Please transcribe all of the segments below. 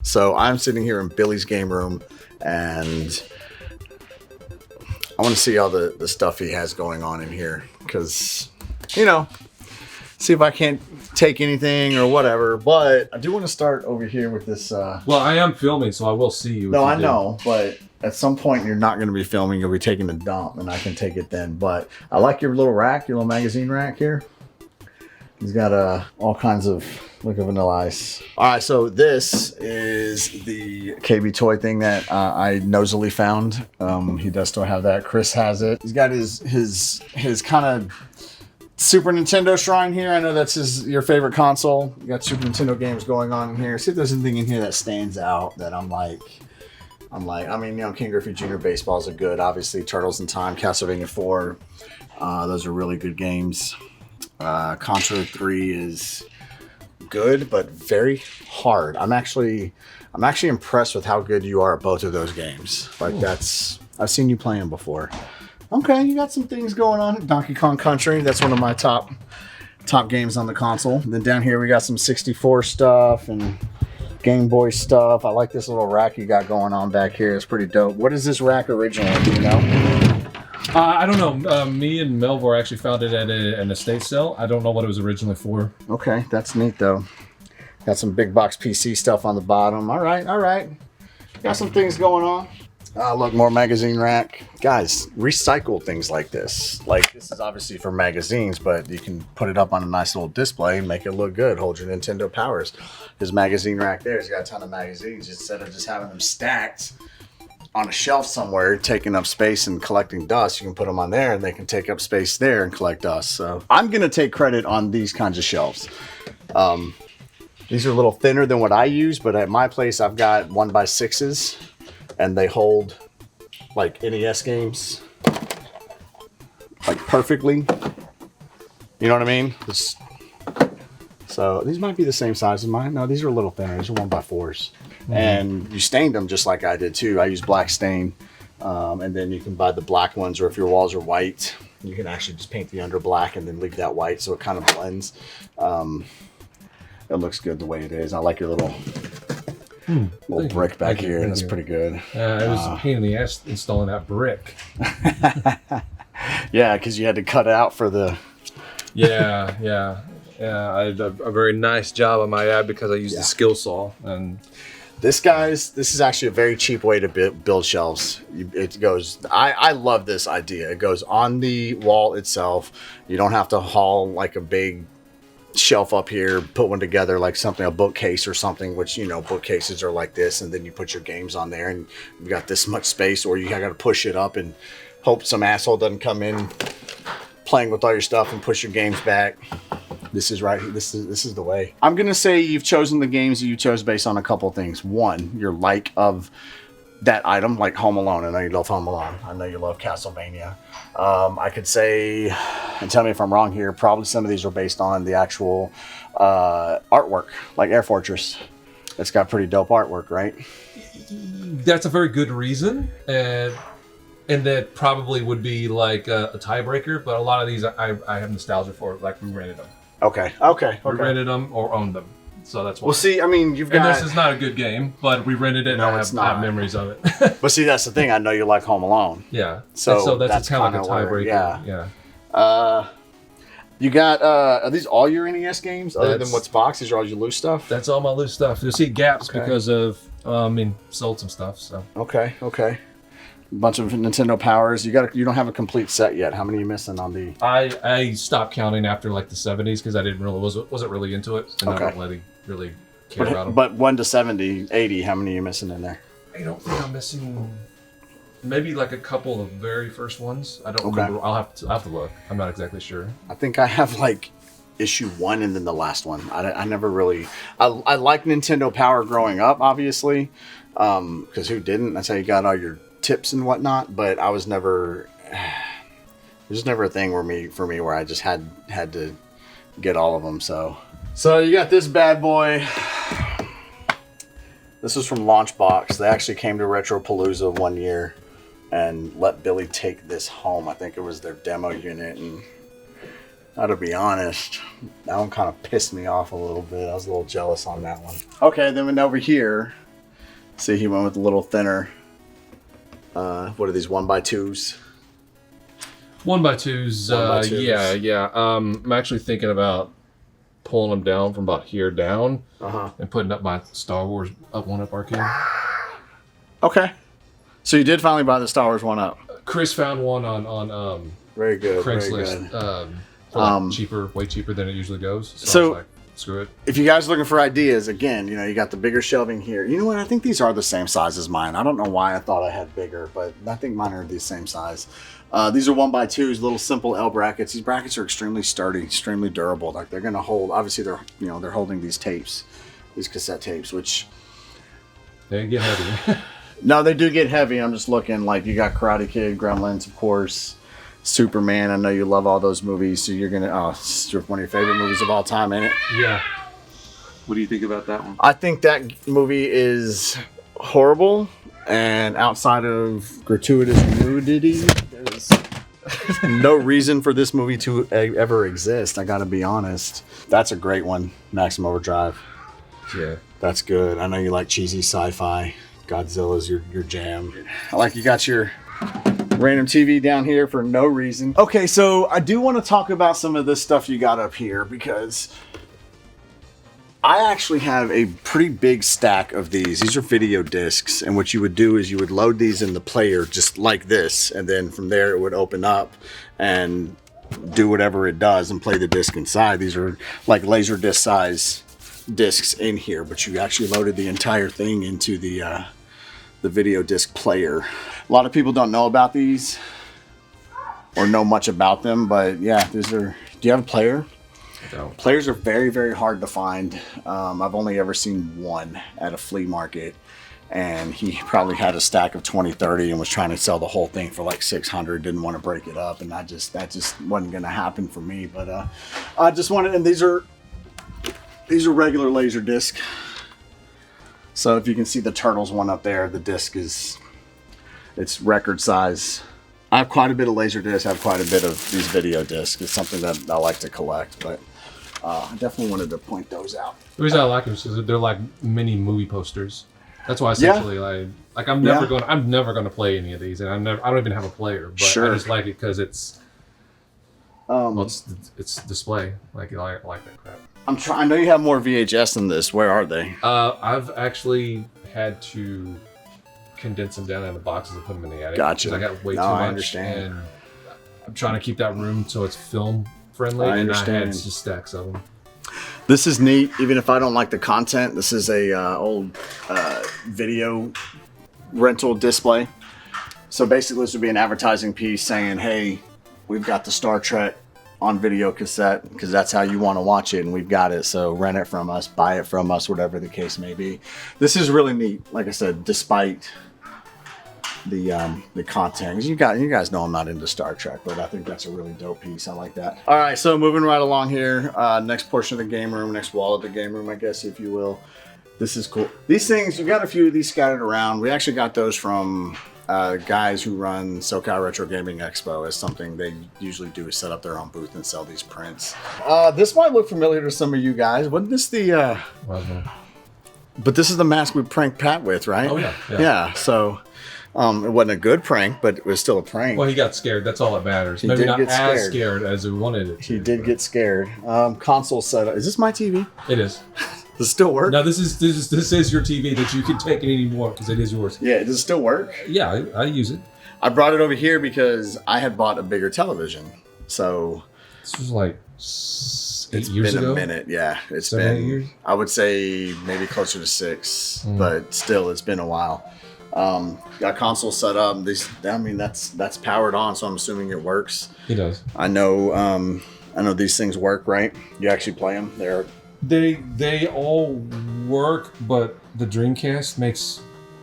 So I'm sitting here in Billy's game room, and I want to see all the stuff he has going on in here, because, you know, see if I can't take anything or whatever. But I do want to start over here with this. Well, I am filming, so I will see you. No, I know, but at some point you're not going to be filming. You'll be taking a dump, and I can take it then. But I like your little rack, your little magazine rack here. He's got all kinds of look of vanilla ice. All right, so this is the KB toy thing that I nosily found. He does still have that. Chris has it. He's got his kind of Super Nintendo shrine here. I know that's your favorite console. You got Super Nintendo games going on in here. See if there's anything in here that stands out that I'm like, I mean, you know, King Griffey Jr. Baseballs are good. Obviously, Turtles in Time, Castlevania 4. Those are really good games. Contra 3 is good, but very hard. I'm actually impressed with how good you are at both of those games. Like, I've seen you play them before. Okay, you got some things going on. Donkey Kong Country, that's one of my top games on the console. And then down here we got some 64 stuff and Game Boy stuff. I like this little rack you got going on back here. It's pretty dope. What is this rack originally, do you know? I don't know. Me and Melvor actually found it at an estate sale. I don't know what it was originally for. Okay, that's neat though. Got some big box PC stuff on the bottom. All right. Got some things going on. Look, more magazine rack. Guys, recycle things like this. Like, this is obviously for magazines, but you can put it up on a nice little display and make it look good. Hold your Nintendo powers. His magazine rack there, he's got a ton of magazines. Instead of just having them stacked on a shelf somewhere, taking up space and collecting dust, you can put them on there and they can take up space there and collect dust. So I'm going to take credit on these kinds of shelves. These are a little thinner than what I use, but at my place, I've got 1x6s and they hold like NES games like perfectly. You know what I mean? So these might be the same size as mine. No, these are a little thinner. These are 1x4s. And you stained them just like I did too. I use black stain, and then you can buy the black ones, or if your walls are white, you can actually just paint the under black and then leave that white so it kind of blends. It looks good the way it is. I like your little brick back here. That's pretty good. It was a pain in the ass installing that brick. Yeah, because you had to cut out for the... Yeah. I did a very nice job on my ad because I used the skill saw. And this is actually a very cheap way to build shelves. It goes, I love this idea. It goes on the wall itself. You don't have to haul like a big shelf up here, put one together like something, a bookcase or something, which, you know, bookcases are like this, and then you put your games on there and you've got this much space, or you got to push it up and hope some asshole doesn't come in playing with all your stuff and push your games back. This is right. This is the way. I'm gonna say you've chosen the games that you chose based on a couple things. One, your like of that item, like Home Alone. I know you love Home Alone. I know you love Castlevania. I could say, and tell me if I'm wrong here, probably some of these are based on the actual artwork, like Air Fortress. It's got pretty dope artwork, right? That's a very good reason. And that probably would be like a tiebreaker, but a lot of these I have nostalgia for, like we rented them. Okay. We rented them or owned them. So that's why. Well, see, I mean, you've got... And this is not a good game, but we rented it and I have memories of it. But see, that's the thing. I know you like Home Alone. Yeah. So that's kind of like a tiebreaker. Yeah. You got... are these all your NES games other than what's boxed? These are all your loose stuff? That's all my loose stuff. You'll see gaps because of... sold some stuff, so... Okay. Bunch of Nintendo powers. You don't have a complete set yet. How many are you missing on the... I stopped counting after like the 70s because I wasn't really into it, and I don't really care about them. But 1 to 70, 80, how many are you missing in there? I don't think I'm missing maybe like a couple of the very first ones. I don't remember. I'll have to look. I'm not exactly sure. I think I have like issue 1 and then the last one. I never really... I like Nintendo Power growing up, obviously, because who didn't? That's how you got all your tips and whatnot, but I was never... There's never a thing for me where I just had to get all of them, so you got this bad boy. This was from Launchbox. They actually came to Retropalooza one year and let Billy take this home. I think it was their demo unit, and to be honest, that one kind of pissed me off a little bit. I was a little jealous on that one. Okay, then over here, See, he went with a little thinner. What are these 1x2s? 1x2s. 1x2s. Yeah. I'm actually thinking about pulling them down from about here down and putting up my Star Wars one-up arcade. Okay. So you did finally buy the Star Wars one-up. Chris found one on very good. Craigslist. Very good. For like cheaper, way cheaper than it usually goes. So I was like, screw it. If you guys are looking for ideas, again, you know, you got the bigger shelving here. You know what? I think these are the same size as mine. I don't know why I thought I had bigger, but I think mine are the same size. These are 1x2s, little simple L brackets. These brackets are extremely sturdy, extremely durable. Like they're going to hold. Obviously, they're holding these tapes, these cassette tapes, which they get heavy. No, they do get heavy. I'm just looking. Like you got Karate Kid, Gremlins, of course. Superman, I know you love all those movies, so you're gonna. It's one of your favorite movies of all time, ain't it? Yeah. What do you think about that one? I think that movie is horrible, and outside of gratuitous nudity, there's no reason for this movie to ever exist. I gotta be honest. That's a great one, Maximum Overdrive. Yeah. That's good. I know you like cheesy sci-fi. Godzilla's your jam. I like you got your random TV down here for no reason. Okay, so I do want to talk about some of this stuff you got up here because I actually have a pretty big stack of these. These are video discs, and what you would do is you would load these in the player just like this, and then from there it would open up and do whatever it does and play the disc inside. These are like laser disc size discs in here, but you actually loaded the entire thing into the video disc player. A lot of people don't know about these or know much about them, but yeah, these are. Do you have a player? No. Players are very, very hard to find. I've only ever seen one at a flea market, and he probably had a stack of 20, 30 and was trying to sell the whole thing for like 600. Didn't want to break it up, and that just wasn't going to happen for me. But I just wanted, and these are regular laser disc. So if you can see the Turtles one up there, the disc it's record size. I have quite a bit of laser discs. I have quite a bit of these video discs. It's something that I like to collect, but I definitely wanted to point those out. The reason I like them is because they're like mini movie posters. That's why essentially I'm never going to play any of these, and I don't even have a player, but I just like it because it's display. Like I like that crap. I know you have more VHS than this. Where are they? I've actually had to condense them down into boxes and put them in the attic. Gotcha. I got way too much. I understand. And I'm trying to keep that room so it's film friendly. I understand. And I had just stacks of them. This is neat. Even if I don't like the content, this is a old video rental display. So basically, this would be an advertising piece saying, "Hey, we've got the Star Trek on video cassette because that's how you want to watch it, and we've got it. So rent it from us, buy it from us, whatever the case may be." This is really neat. Like I said, despite the content, 'cause you guys know I'm not into Star Trek, but I think that's a really dope piece. I like that. All right, so moving right along here, next portion of the game room, next wall of the game room, I guess, if you will. This is cool. These things, you got a few of these scattered around. We actually got those from guys who run SoCal Retro Gaming Expo. Is something they usually do is set up their own booth and sell these prints. This might look familiar to some of you guys. Wasn't this the? But this is the mask we pranked Pat with, right? Oh yeah. Yeah. So it wasn't a good prank, but it was still a prank. Well, he got scared. That's all that matters. He Maybe did not get as scared. scared as we wanted it to. He did get scared. Console setup. Is this my TV? It is. Does it still work? No, this is your TV that you can take it anymore because it is yours. Yeah. Does it still work? Yeah, I use it. I brought it over here because I had bought a bigger television. So This was like 8 years been ago. a minute. Yeah, it's 7, 8 been. years? I would say maybe closer to 6, but still, it's been a while. Got console set up. That's powered on, so I'm assuming it works. It does. I know these things work, right? You actually play them. They all work, but the Dreamcast makes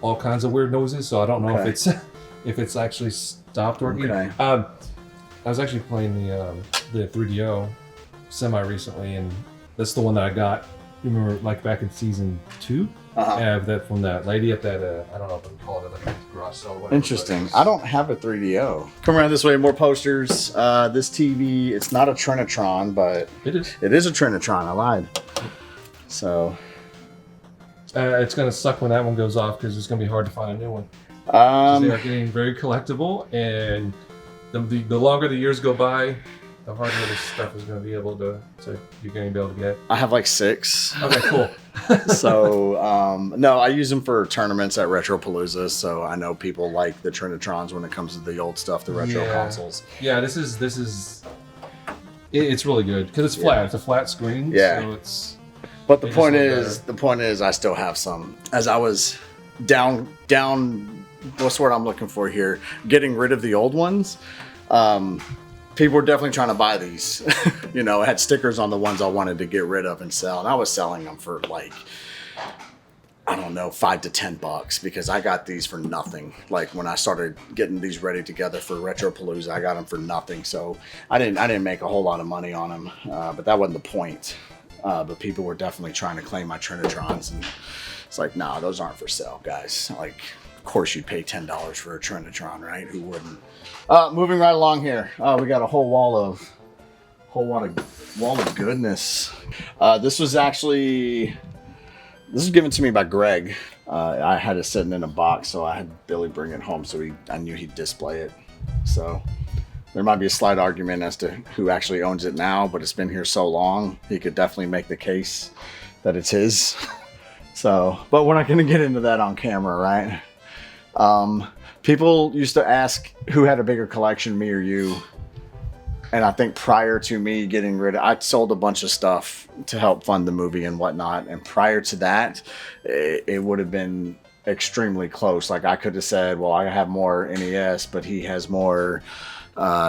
all kinds of weird noises, so I don't know if it's actually stopped working. Okay. I was actually playing the 3DO semi recently, and that's the one that I got. You remember, like back in season 2? I have that from that lady at that. I don't know what we call it, like a garage sale. Whatever, Interesting. I don't have a 3DO. Come around this way. More posters. This TV. It's not a Trinitron, but it is. It is a Trinitron. I lied. So It's gonna suck when that one goes off because it's gonna be hard to find a new one. They are getting very collectible, and the longer the years go by, the harder this stuff is going to be able to you're going to be able to get. I have like 6. Okay, cool. So no, I use them for tournaments at Retropalooza. So I know people like the Trinitrons when it comes to the old stuff, the retro consoles. Yeah, this is it's really good because it's flat. It's a flat screen. Yeah. So it's. But the point is, I still have some. As I was down. What's the word I'm looking for here? Getting rid of the old ones. People were definitely trying to buy these. You know, it had stickers on the ones I wanted to get rid of and sell. And I was selling them for like, I don't know, $5 to $10 because I got these for nothing. Like when I started getting these ready together for Retropalooza, I got them for nothing. So I didn't make a whole lot of money on them, but that wasn't the point. But people were definitely trying to claim my Trinitrons, and it's like, nah, those aren't for sale, guys. Like, of course you'd pay $10 for a Trinitron, right? Who wouldn't? Moving right along here. We got a whole wall of goodness. This was given to me by Greg. I had it sitting in a box, so I had Billy bring it home, so I knew he'd display it. So there might be a slight argument as to who actually owns it now, but it's been here so long, he could definitely make the case that it's his. So, but we're not going to get into that on camera, right? People used to ask who had a bigger collection, me or you. And I think prior to me getting rid of, I sold a bunch of stuff to help fund the movie and whatnot. And prior to that, it would have been extremely close. Like I could have said, well, I have more NES, but he has more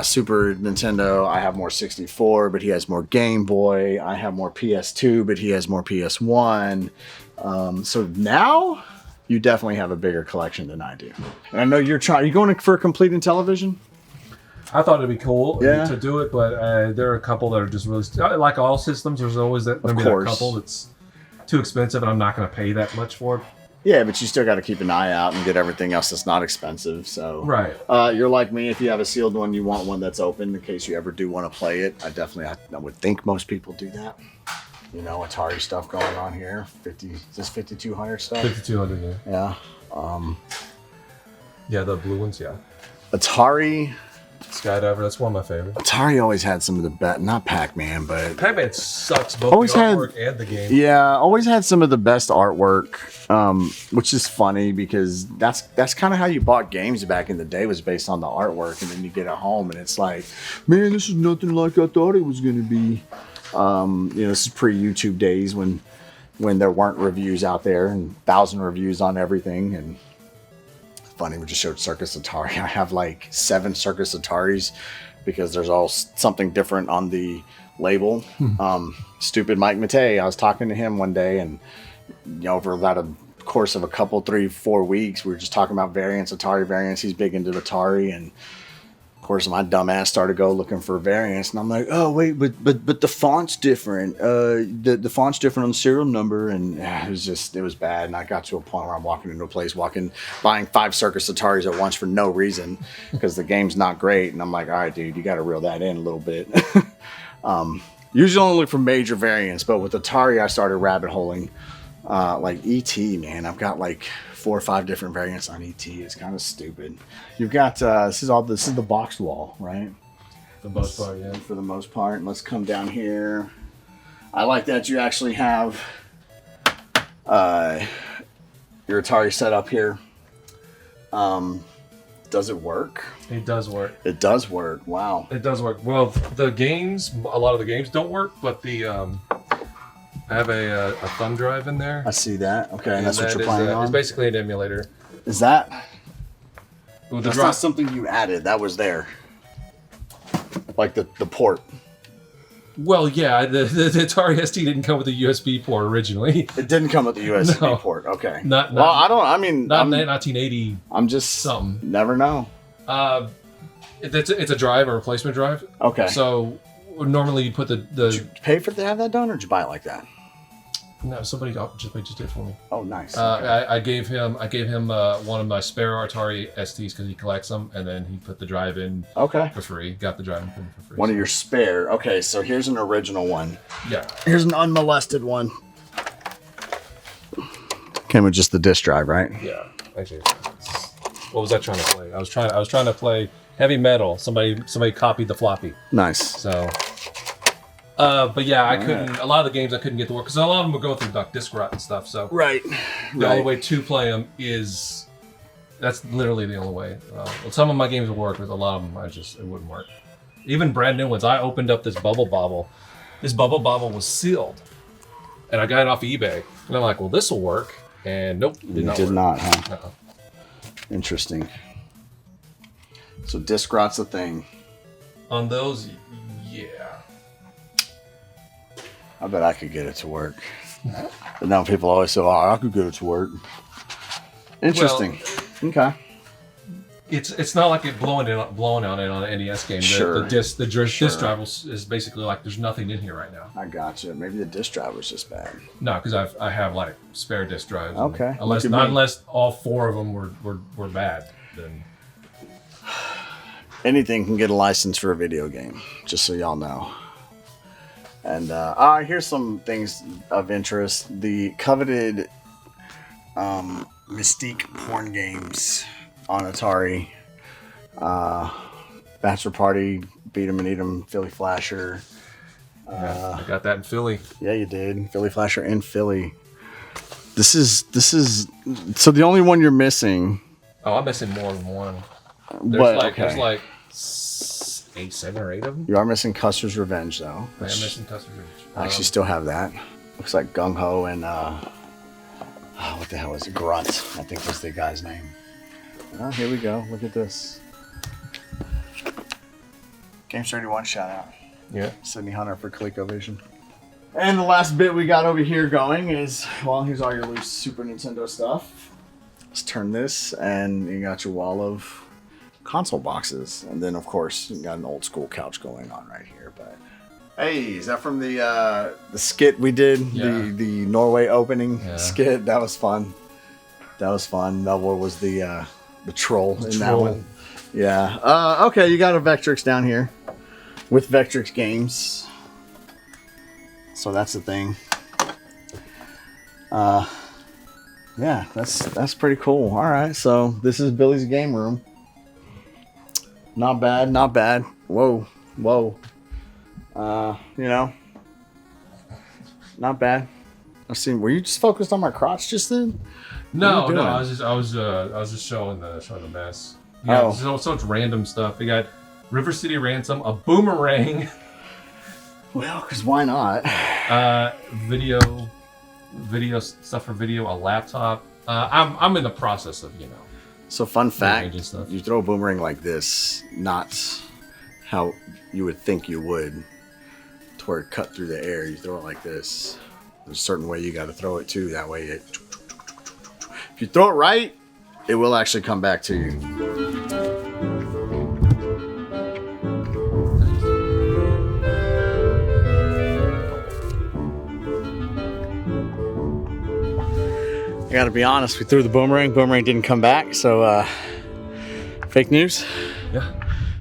Super Nintendo. I have more 64, but he has more Game Boy. I have more PS2, but he has more PS1. So now you definitely have a bigger collection than I do. And I know you're going for a complete in television? I thought it'd be cool to do it, but there are a couple that are just really like all systems. There's always that couple that's too expensive, and I'm not going to pay that much for it. Yeah, but you still got to keep an eye out and get everything else that's not expensive. So right, you're like me. If you have a sealed one, you want one that's open in case you ever do want to play it. I would think most people do that. You know, Atari stuff going on here. Is this 5200 stuff? 5200, yeah. Yeah, the blue ones, yeah. Atari. Skydiver, that's one of my favorites. Atari always had some of the best, not Pac-Man, but... Pac-Man sucks, both the artwork and the game. Yeah, always had some of the best artwork, which is funny because that's kind of how you bought games back in the day, was based on the artwork, and then you get it home and it's like, man, this is nothing like I thought it was going to be. You know, this is pre-YouTube days when there weren't reviews out there and 1,000 reviews on everything. And funny, we just showed Circus Atari. I have like 7 Circus Ataris because there's all something different on the label. Stupid Mike Matei, I was talking to him one day, and you know, over about a course of a couple, 3-4 weeks, we were just talking about variants, Atari variants. He's big into Atari, and of course, my dumb ass started looking for variants, and I'm like, oh wait, but the font's different. The font's different on the serial number, and it was bad. And I got to a point where I'm walking into a place, buying 5 Circus Ataris at once for no reason because the game's not great. And I'm like, all right, dude, you got to reel that in a little bit. Usually only look for major variants, but with Atari, I started rabbit holing. Like ET, man, I've got like 4 or 5 different variants on ET. It's kind of stupid. You've got this is the boxed wall, right? For the most part, yeah. For the most part. And let's come down here. I like that you actually have your Atari set up here. Does it work? It does work. It does work. Wow. It does work. Well, the games, a lot of the games don't work, but I have a thumb drive in there. I see that. Okay, and that's what you're playing on? It's basically an emulator. Is that? Well, that's not something you added. That was there. Like the port. Well, yeah, the Atari ST didn't come with a USB port originally. It didn't come with the USB port. Okay. Not 1980. I'm just something. Never know. It's a drive, a replacement drive. Okay. So normally you put the. Did you pay for to have that done, or did you buy it like that? No, somebody just did it for me. Oh, nice. Okay. I gave him one of my spare Atari STs because he collects them, and then he put the drive in for free. Got the drive in for free. One of your spare. Okay, so here's an original one. Yeah. Here's an unmolested one. Came with just the disc drive, right? Yeah. Actually, what was I trying to play? I was trying to play heavy metal. Somebody copied the floppy. Nice. So, but yeah, I couldn't. A lot of the games I couldn't get to work because a lot of them would go through like disc rot and stuff. So Right. the only way to play them is that's literally the only way. Some of my games would work, but a lot of them it wouldn't work. Even brand new ones. I opened up this Bubble Bobble. This Bubble Bobble was sealed, and I got it off eBay. And I'm like, well, this will work. And nope, It did not, huh? Uh-uh. Interesting. So disc rot's a thing. On those, yeah. I bet I could get it to work. But now people always say, "Oh, I could get it to work." Interesting. Okay. It's not like it blowing on it on an NES game. Sure. The disc drive is basically like there's nothing in here right now. I gotcha. Maybe the disc drive was just bad. No, because I have like spare disc drives. Okay. Unless all 4 of them were bad, then Anything can get a license for a video game, just so y'all know. And here's some things of interest. The coveted Mystique porn games on Atari. Bachelor Party, Beat 'em and Eat 'em, Philly Flasher. I got that in Philly. Yeah, you did. Philly Flasher in Philly. This is so the only one you're missing. Oh, I'm missing more than one. There's like 7 or 8 of them. You are missing Custer's Revenge though. I am missing Custer's Revenge. I actually still have that. Looks like Gung Ho and what the hell is it? Grunt, I think was the guy's name. Oh, here we go. Look at this. Games 31 shout out. Yeah. Sydney Hunter for ColecoVision. And the last bit we got over here going is, well, here's all your loose Super Nintendo stuff. Let's turn this, and you got your wall of console boxes. And then, of course, you got an old school couch going on right here. But hey, is that from the skit we did? Yeah. The Norway opening skit? That was fun. That was fun. Melvor was the troll in that one. Yeah. Okay, you got a Vectrix down here with Vectrix games. So that's the thing. Yeah, that's pretty cool. All right, so this is Billy's game room. Not bad, not bad. Whoa. You know, not bad. I seen. Were you just focused on my crotch just then? No. I was just showing the mess. Yeah, so it's random stuff. We got River City Ransom, a boomerang. Well, because why not? Video stuff for video, a laptop. I'm in the process of So fun fact, stuff. you throw a boomerang like this, not how you would think you would, to where it cut through the air. You throw it like this. There's a certain way you got to throw it too. That way, if you throw it right, it will actually come back to you. I gotta be honest, we threw the boomerang. Boomerang didn't come back, so fake news. Yeah.